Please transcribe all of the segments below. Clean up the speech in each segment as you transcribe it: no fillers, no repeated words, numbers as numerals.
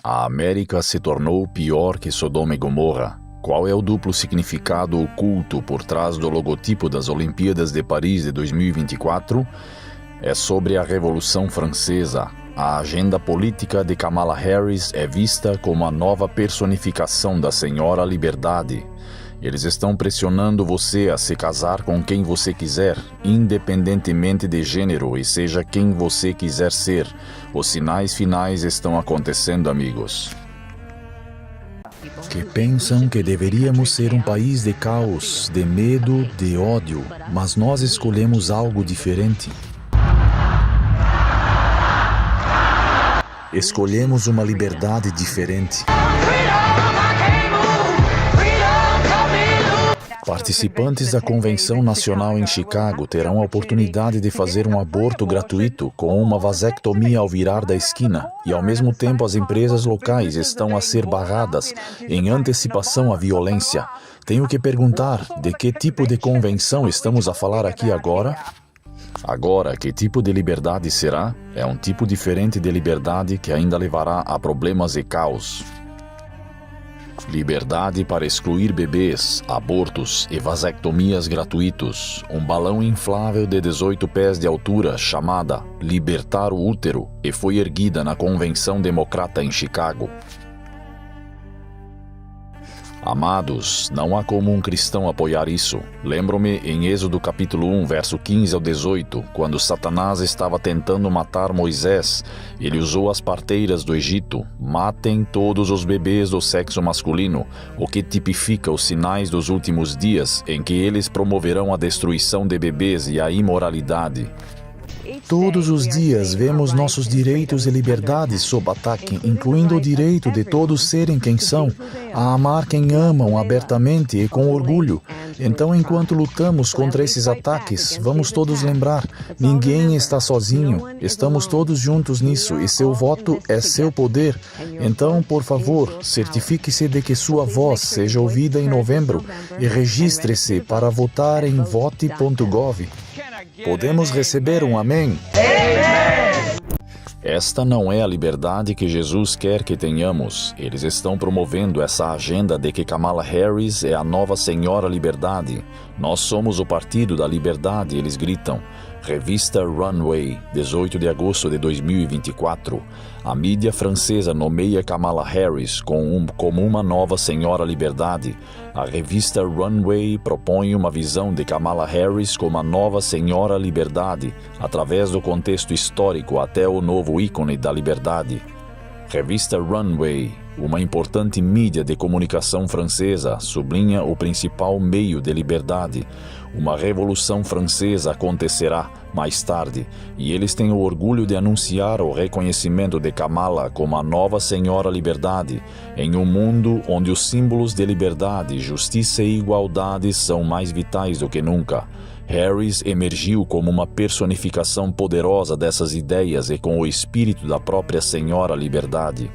A América se tornou pior que Sodoma e Gomorra. Qual é o duplo significado oculto por trás do logotipo das Olimpíadas de Paris de 2024? É sobre a Revolução Francesa. A agenda política de Kamala Harris é vista como a nova personificação da Senhora Liberdade. Eles estão pressionando você a se casar com quem você quiser, independentemente de gênero, e seja quem você quiser ser. Os sinais finais estão acontecendo, amigos. Que pensam que deveríamos ser um país de caos, de medo, de ódio, mas nós escolhemos algo diferente. Escolhemos uma liberdade diferente. Participantes da Convenção Nacional em Chicago terão a oportunidade de fazer um aborto gratuito com uma vasectomia ao virar da esquina, e ao mesmo tempo as empresas locais estão a ser barradas em antecipação à violência. Tenho que perguntar, de que tipo de convenção estamos a falar aqui agora? Agora, que tipo de liberdade será? É um tipo diferente de liberdade que ainda levará a problemas e caos. Liberdade para excluir bebês, abortos e vasectomias gratuitos. Um balão inflável de 18 pés de altura, chamada Libertar o Útero, e foi erguida na Convenção Democrata em Chicago. Amados, não há como um cristão apoiar isso. Lembro-me em Êxodo capítulo 1, verso 15 ao 18, quando Satanás estava tentando matar Moisés, ele usou as parteiras do Egito. Matem todos os bebês do sexo masculino, o que tipifica os sinais dos últimos dias, em que eles promoverão a destruição de bebês e a imoralidade. Todos os dias vemos nossos direitos e liberdades sob ataque, incluindo o direito de todos serem quem são, a amar quem amam abertamente e com orgulho. Então, enquanto lutamos contra esses ataques, vamos todos lembrar, ninguém está sozinho, estamos todos juntos nisso e seu voto é seu poder. Então, por favor, certifique-se de que sua voz seja ouvida em novembro e registre-se para votar em vote.gov. Podemos receber um amém? Esta não é a liberdade que Jesus quer que tenhamos. Eles estão promovendo essa agenda de que Kamala Harris é a nova Senhora Liberdade. Nós somos o Partido da Liberdade, eles gritam. Revista Runway, 18 de agosto de 2024. A mídia francesa nomeia Kamala Harris como uma nova Senhora Liberdade. A revista Runway propõe uma visão de Kamala Harris como a nova Senhora Liberdade, através do contexto histórico até o novo ícone da liberdade. Revista Runway, uma importante mídia de comunicação francesa, sublinha o principal meio de liberdade. Uma revolução francesa acontecerá mais tarde, e eles têm o orgulho de anunciar o reconhecimento de Kamala como a nova Senhora Liberdade, em um mundo onde os símbolos de liberdade, justiça e igualdade são mais vitais do que nunca. Harris emergiu como uma personificação poderosa dessas ideias e com o espírito da própria Senhora Liberdade.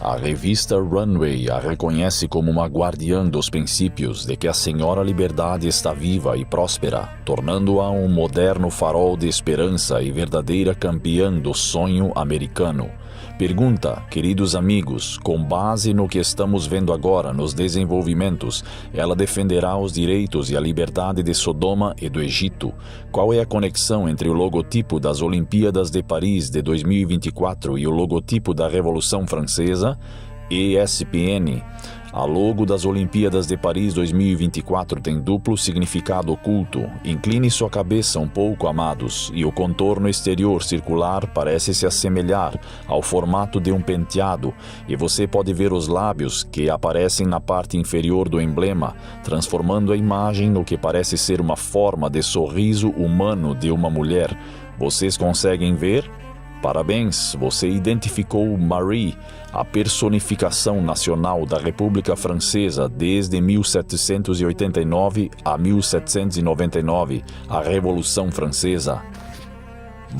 A revista Runway a reconhece como uma guardiã dos princípios de que a Senhora Liberdade está viva e próspera, tornando-a um moderno farol de esperança e verdadeira campeã do sonho americano. Pergunta, queridos amigos, com base no que estamos vendo agora nos desenvolvimentos, ela defenderá os direitos e a liberdade de Sodoma e do Egito? Qual é a conexão entre o logotipo das Olimpíadas de Paris de 2024 e o logotipo da Revolução Francesa? ESPN. A logo das Olimpíadas de Paris 2024 tem duplo significado oculto. Incline sua cabeça um pouco, amados, e o contorno exterior circular parece se assemelhar ao formato de um penteado, e você pode ver os lábios que aparecem na parte inferior do emblema, transformando a imagem no que parece ser uma forma de sorriso humano de uma mulher. Vocês conseguem ver? Parabéns, você identificou Marie, a personificação nacional da República Francesa desde 1789 a 1799, a Revolução Francesa.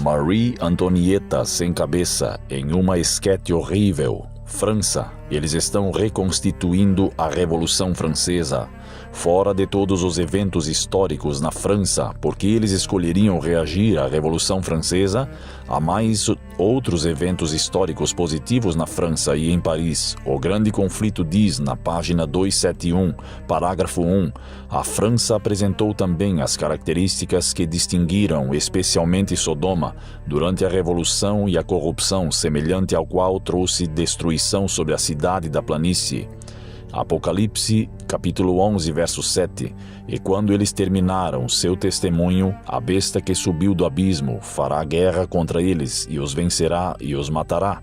Marie Antonieta sem cabeça, em uma esquete horrível. França, Eles estão reconstituindo a Revolução Francesa, fora de todos os eventos históricos na França, porque eles escolheriam reagir à Revolução Francesa. Há mais outros eventos históricos positivos na França e em Paris. O Grande Conflito diz, na página 271, parágrafo 1, a França apresentou também as características que distinguiram especialmente Sodoma durante a Revolução e a corrupção, semelhante ao qual trouxe destruição sobre a cidade da planície. Apocalipse, capítulo 11, verso 7. E quando eles terminaram seu testemunho, a besta que subiu do abismo fará guerra contra eles, e os vencerá e os matará.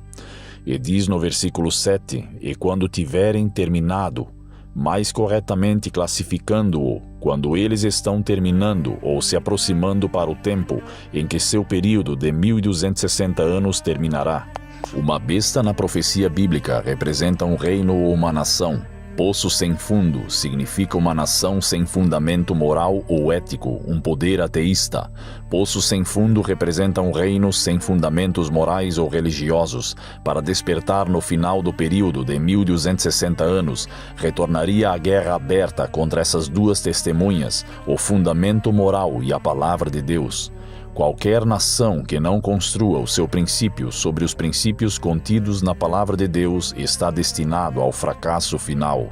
E diz no versículo 7, e quando tiverem terminado, mais corretamente classificando-o, quando eles estão terminando ou se aproximando para o tempo em que seu período de 1260 anos terminará. Uma besta na profecia bíblica representa um reino ou uma nação. Poço sem fundo significa uma nação sem fundamento moral ou ético, um poder ateísta. Poço sem fundo representa um reino sem fundamentos morais ou religiosos. Para despertar no final do período de 1260 anos, retornaria a guerra aberta contra essas duas testemunhas, o fundamento moral e a palavra de Deus. Qualquer nação que não construa o seu princípio sobre os princípios contidos na palavra de Deus está destinado ao fracasso final.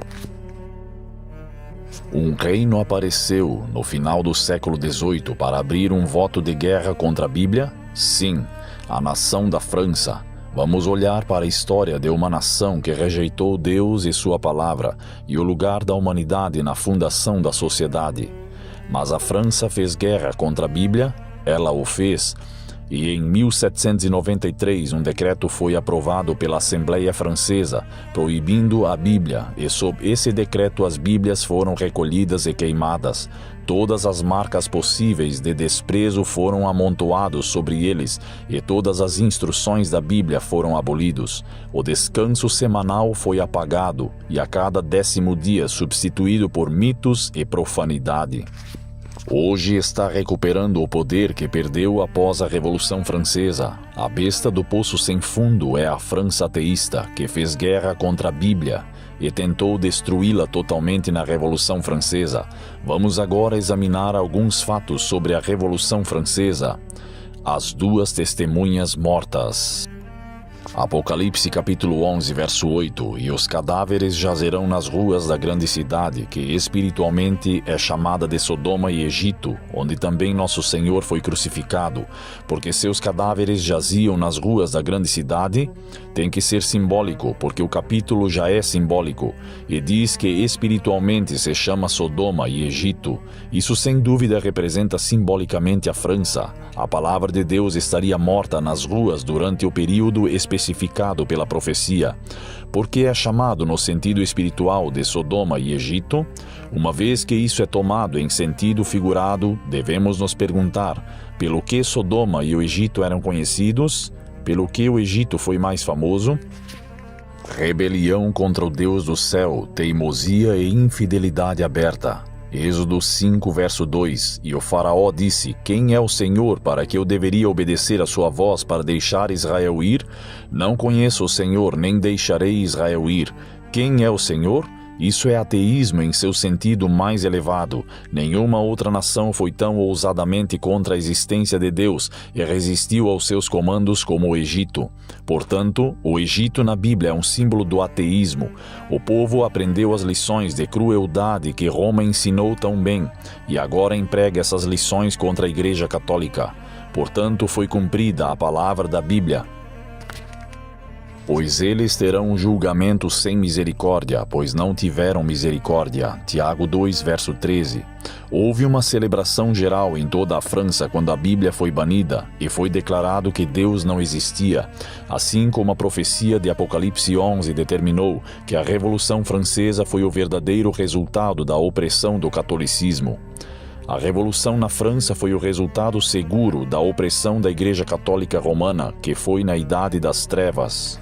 Um reino apareceu no final do século XVIII para abrir um voto de guerra contra a Bíblia? Sim, a nação da França. Vamos olhar para a história de uma nação que rejeitou Deus e sua palavra e o lugar da humanidade na fundação da sociedade. Mas a França fez guerra contra a Bíblia? Ela o fez, e em 1793 um decreto foi aprovado pela Assembleia Francesa, proibindo a Bíblia, e sob esse decreto as Bíblias foram recolhidas e queimadas. Todas as marcas possíveis de desprezo foram amontoadas sobre eles, e todas as instruções da Bíblia foram abolidos. O descanso semanal foi apagado, e a cada 10º dia substituído por mitos e profanidade. Hoje está recuperando o poder que perdeu após a Revolução Francesa. A besta do poço sem fundo é a França ateísta, que fez guerra contra a Bíblia e tentou destruí-la totalmente na Revolução Francesa. Vamos agora examinar alguns fatos sobre a Revolução Francesa. As duas testemunhas mortas. Apocalipse capítulo 11, verso 8. E os cadáveres jazerão nas ruas da grande cidade, que espiritualmente é chamada de Sodoma e Egito, onde também nosso Senhor foi crucificado, porque seus cadáveres jaziam nas ruas da grande cidade. Tem que ser simbólico, porque o capítulo já é simbólico, e diz que espiritualmente se chama Sodoma e Egito. Isso sem dúvida representa simbolicamente a França. A palavra de Deus estaria morta nas ruas durante o período especificado pela profecia. Por que é chamado no sentido espiritual de Sodoma e Egito? Uma vez que isso é tomado em sentido figurado, devemos nos perguntar: pelo que Sodoma e o Egito eram conhecidos? Pelo que o Egito foi mais famoso? Rebelião contra o Deus do céu, teimosia e infidelidade aberta. Êxodo 5, verso 2. E o faraó disse: quem é o Senhor para que eu deveria obedecer a sua voz para deixar Israel ir? Não conheço o Senhor, nem deixarei Israel ir. Quem é o Senhor? Isso é ateísmo em seu sentido mais elevado. Nenhuma outra nação foi tão ousadamente contra a existência de Deus e resistiu aos seus comandos como o Egito. Portanto, o Egito na Bíblia é um símbolo do ateísmo. O povo aprendeu as lições de crueldade que Roma ensinou tão bem e agora emprega essas lições contra a Igreja Católica. Portanto, foi cumprida a palavra da Bíblia. Pois eles terão um julgamento sem misericórdia, pois não tiveram misericórdia. Tiago 2, verso 13. Houve uma celebração geral em toda a França quando a Bíblia foi banida e foi declarado que Deus não existia, assim como a profecia de Apocalipse 11 determinou que a Revolução Francesa foi o verdadeiro resultado da opressão do catolicismo. A Revolução na França foi o resultado seguro da opressão da Igreja Católica Romana, que foi na Idade das Trevas.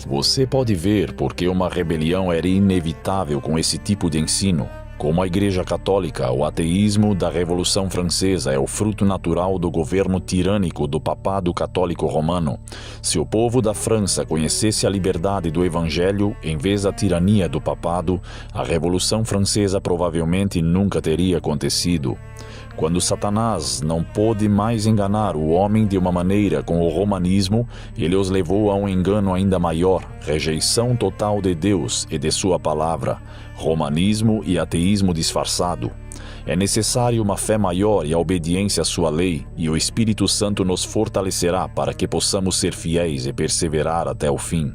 Você pode ver porque uma rebelião era inevitável com esse tipo de ensino. Como a Igreja Católica, o ateísmo da Revolução Francesa é o fruto natural do governo tirânico do Papado Católico Romano. Se o povo da França conhecesse a liberdade do Evangelho em vez da tirania do Papado, a Revolução Francesa provavelmente nunca teria acontecido. Quando Satanás não pôde mais enganar o homem de uma maneira com o romanismo, ele os levou a um engano ainda maior, rejeição total de Deus e de sua palavra, romanismo e ateísmo disfarçado. É necessário uma fé maior e a obediência à sua lei, e o Espírito Santo nos fortalecerá para que possamos ser fiéis e perseverar até o fim.